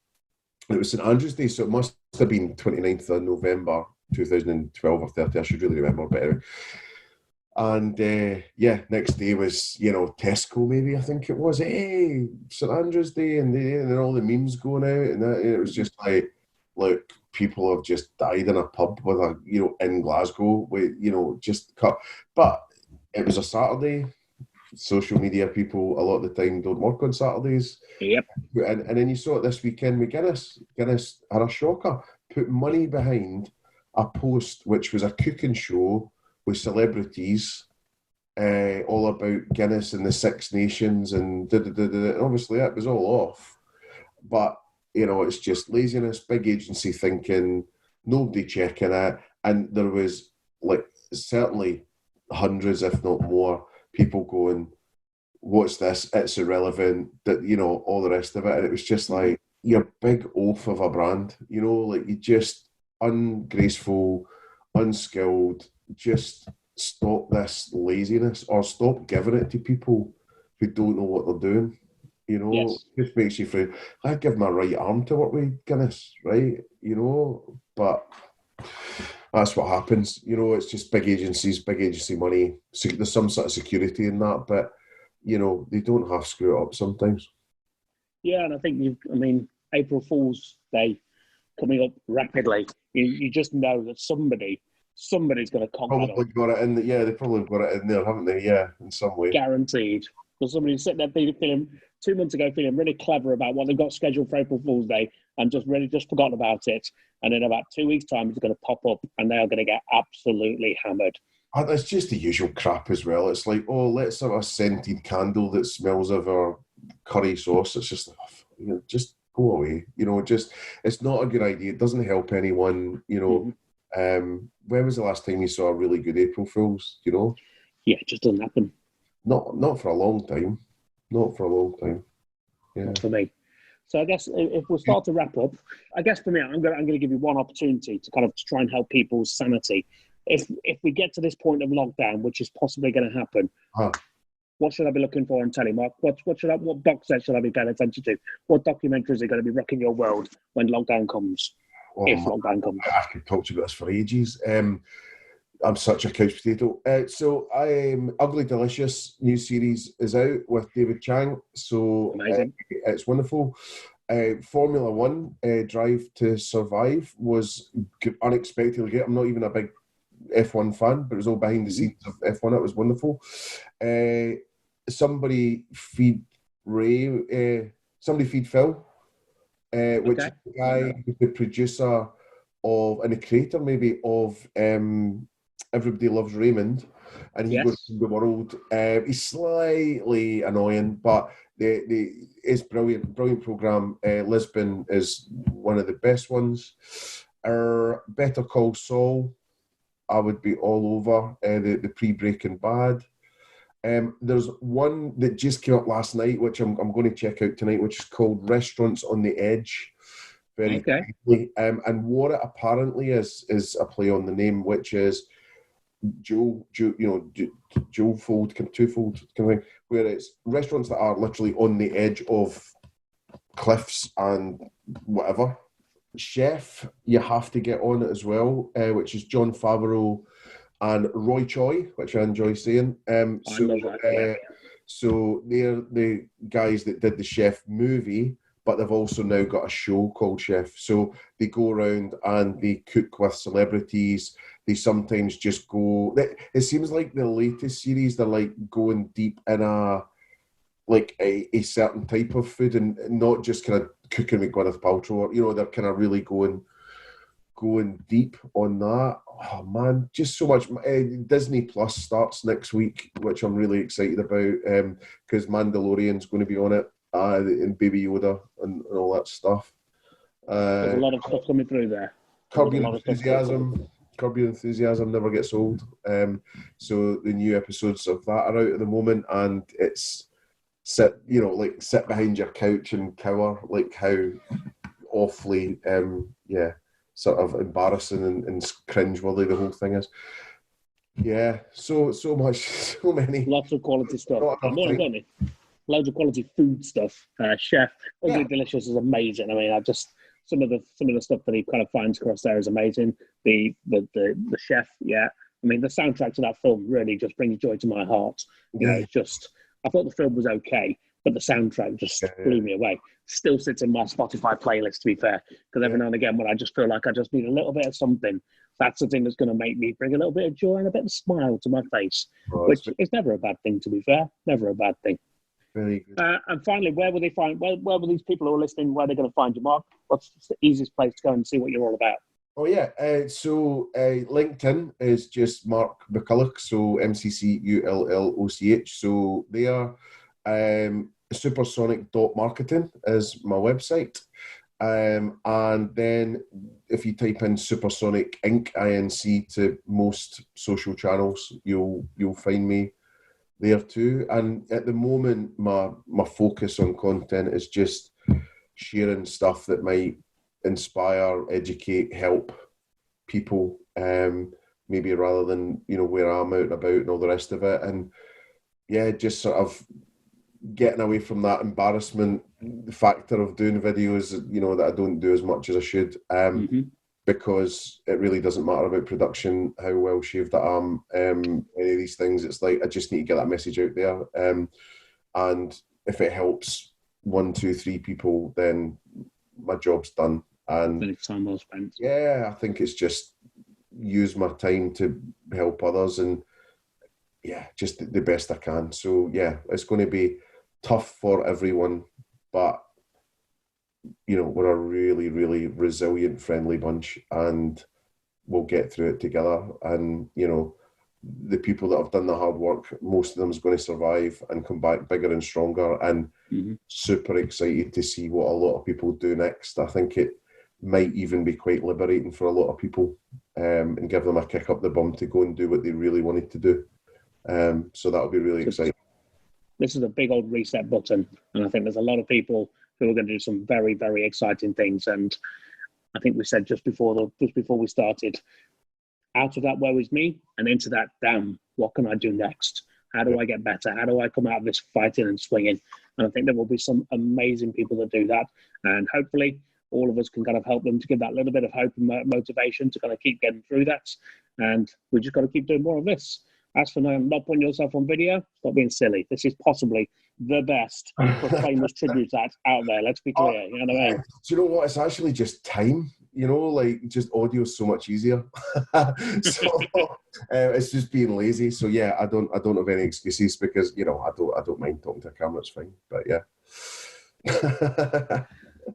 Speaker 3: and it was St Andrew's Day, so it must have been 29th of November 2012 or 30, I should really remember, but anyway. And next day was, Tesco, maybe, I think it was. Hey, St Andrew's Day, and all the memes going out, and that, it was just like, look, people have just died in a pub with a, in Glasgow with, just cut. But it was a Saturday. Social media people a lot of the time don't work on Saturdays.
Speaker 2: Yep.
Speaker 3: And then you saw it this weekend with Guinness. Guinness had a shocker. Put money behind a post which was a cooking show with celebrities, all about Guinness and the Six Nations and obviously it was all off. But, it's just laziness, big agency thinking, nobody checking it. And there was certainly hundreds, if not more, people going, what's this? It's irrelevant, that, all the rest of it. And it was just like, you're a big oaf of a brand, you just ungraceful, unskilled, just stop this laziness or stop giving it to people who don't know what they're doing.
Speaker 2: Yes.
Speaker 3: Just makes you feel, I'd give my right arm to work with Guinness, right? But that's what happens. It's just big agency money. So there's some sort of security in that, but, they don't half screw it up sometimes.
Speaker 2: Yeah, and I think April Fool's Day coming up rapidly. You just know that somebody's going to conquer
Speaker 3: Probably got it in. They probably got it in there, haven't they? Yeah, in some way.
Speaker 2: Guaranteed. Because somebody's sitting there feeling 2 months ago feeling really clever about what they've got scheduled for April Fool's Day and just forgotten about it. And in about 2 weeks' time, it's going to pop up and they are going to get absolutely hammered.
Speaker 3: It's just the usual crap as well. It's like, let's have a scented candle that smells of our curry sauce. It's just, just go away. It's not a good idea. It doesn't help anyone. When was the last time you saw a really good April Fool's? Yeah,
Speaker 2: it just doesn't happen.
Speaker 3: Not for a long time. Not for a long time. Yeah.
Speaker 2: Not for me. So I guess if we'll start to wrap up, I guess for me, I'm going to give you one opportunity to kind of try and help people's sanity. If we get to this point of lockdown, which is possibly going to happen, what should I be looking for on telly, Mark? What box set should I be paying attention to? What documentaries are going to be rocking your world when lockdown comes? Lockdown comes.
Speaker 3: I could talk to you about this for ages. I'm such a couch potato. So Ugly Delicious new series is out with David Chang. So
Speaker 2: amazing.
Speaker 3: It's wonderful. Formula One, Drive to Survive, was unexpectedly great. I'm not even a big F1 fan, but it was all behind the scenes of F1. It was wonderful. Somebody Feed Phil, which is the guy who's the producer of, and the creator maybe of Everybody Loves Raymond, and he goes through the world. He's slightly annoying, but it's brilliant program. Lisbon is one of the best ones. Better Call Saul, I would be all over. The pre-Breaking Bad. There's one that just came up last night, which I'm going to check out tonight, which is called Restaurants on the Edge. Very quickly. And what it apparently is a play on the name, which is dual fold, twofold kind of thing, where it's restaurants that are literally on the edge of cliffs and whatever. Chef, you have to get on it as well, which is Jon Favreau and Roy Choi, which I enjoy saying. So they're the guys that did the Chef movie, but they've also now got a show called Chef. So they go around and they cook with celebrities. They sometimes just go... It seems like the latest series, they're like going deep in a certain type of food and not just kind of cooking with Gwyneth Paltrow. They're kind of really going deep on that. Oh man, just so much. Disney Plus starts next week, which I'm really excited about, because Mandalorian's going to be on it, and Baby Yoda and all that stuff.
Speaker 2: There's a lot of stuff coming through there.
Speaker 3: Curb Your Enthusiasm never gets old. So the new episodes of that are out at the moment, and it's sit behind your couch and cower, like how awfully sort of embarrassing and cringeworthy the whole thing is. Yeah, so much, so many.
Speaker 2: Lots of quality stuff. Loads of quality food stuff. Chef, Ugly Delicious is amazing. I mean, some of the stuff that he kind of finds across there is amazing. The Chef, I mean, the soundtrack to that film really just brings joy to my heart. It's just, I thought the film was okay, but the soundtrack just blew me away. Still sits in my Spotify playlist, to be fair, because every now and again when I just feel like I just need a little bit of something, that's the thing that's going to make me bring a little bit of joy and a bit of a smile to my face, which is never a bad thing, to be fair. Never a bad thing.
Speaker 3: Very good.
Speaker 2: And finally, where will these people who are listening, where are they going to find you, Mark? What's the easiest place to go and see what you're all about?
Speaker 3: Oh, yeah. So LinkedIn is just Mark McCulloch, so MCCULLOCH. So they are supersonic.marketing is my website. And then if you type in Supersonic Inc, INC, to most social channels, you'll find me there too. And at the moment, my focus on content is just sharing stuff that might inspire, educate, help people, maybe rather than, where I'm out and about and all the rest of it. And yeah, just sort of getting away from that embarrassment factor of doing videos, that I don't do as much as I should, because it really doesn't matter about production, how well shaved I am, any of these things. It's like, I just need to get that message out there. And if it helps 1, 2, 3 people, then my job's done. And
Speaker 2: time well spent.
Speaker 3: Yeah, I think it's just use my time to help others, and yeah, just the best I can. So yeah, it's going to be tough for everyone, but we're a really, really resilient, friendly bunch, and we'll get through it together. And the people that have done the hard work, most of them is going to survive and come back bigger and stronger, and super excited to see what a lot of people do next. I think it might even be quite liberating for a lot of people, and give them a kick up the bum to go and do what they really wanted to do. So that'll be really exciting.
Speaker 2: This is a big old reset button, and I think there's a lot of people who are going to do some very, very exciting things. And I think we said just before we started, out of that woe is me and into that, damn, what can I do next? How do I get better? How do I come out of this fighting and swinging? And I think there will be some amazing people that do that, and hopefully all of us can kind of help them to give that little bit of hope and motivation to kind of keep getting through that. And we just got to keep doing more of this. As for not putting yourself on video, stop being silly. This is possibly the best famous tribute act out there. Let's be clear. You know what I mean?
Speaker 3: Do you know what? It's actually just time. Just audio is so much easier. So it's just being lazy. So yeah, I don't have any excuses, because I don't mind talking to a camera. It's fine. But yeah.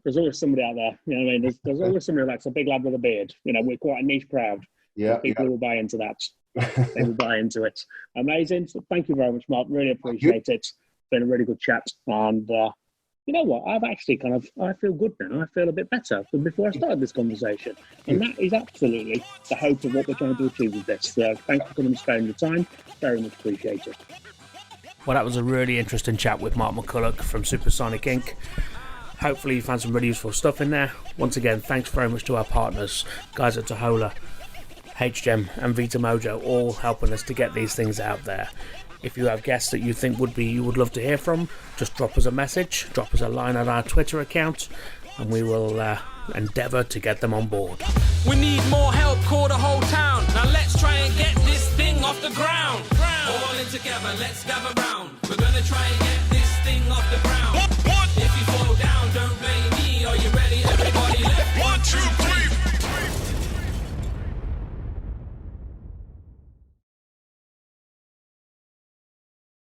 Speaker 2: There's always somebody out there. You know what I mean? There's always somebody like a big lad with a beard. We're quite a niche crowd.
Speaker 3: Yeah.
Speaker 2: People will buy into that. They will buy into it. Amazing. So thank you very much, Mark. Really appreciate it. It's been a really good chat. And you know what? I've actually I feel good now. I feel a bit better than before I started this conversation. And that is absolutely the hope of what we're trying to achieve with this. So thank you for coming and sparing your time. Very much appreciated.
Speaker 1: Well, that was a really interesting chat with Mark McCulloch from Supersonic Inc. Hopefully you found some really useful stuff in there. Once again, thanks very much to our partners, guys at Tahola, HGEM and Vita Mojo, all helping us to get these things out there. If you have guests that you think you would love to hear from, just drop us a message, drop us a line on our Twitter account, and we will endeavour to get them on board.
Speaker 4: We need more help, call the whole town. Now let's try and get this thing off the ground. All in together, let's gather round.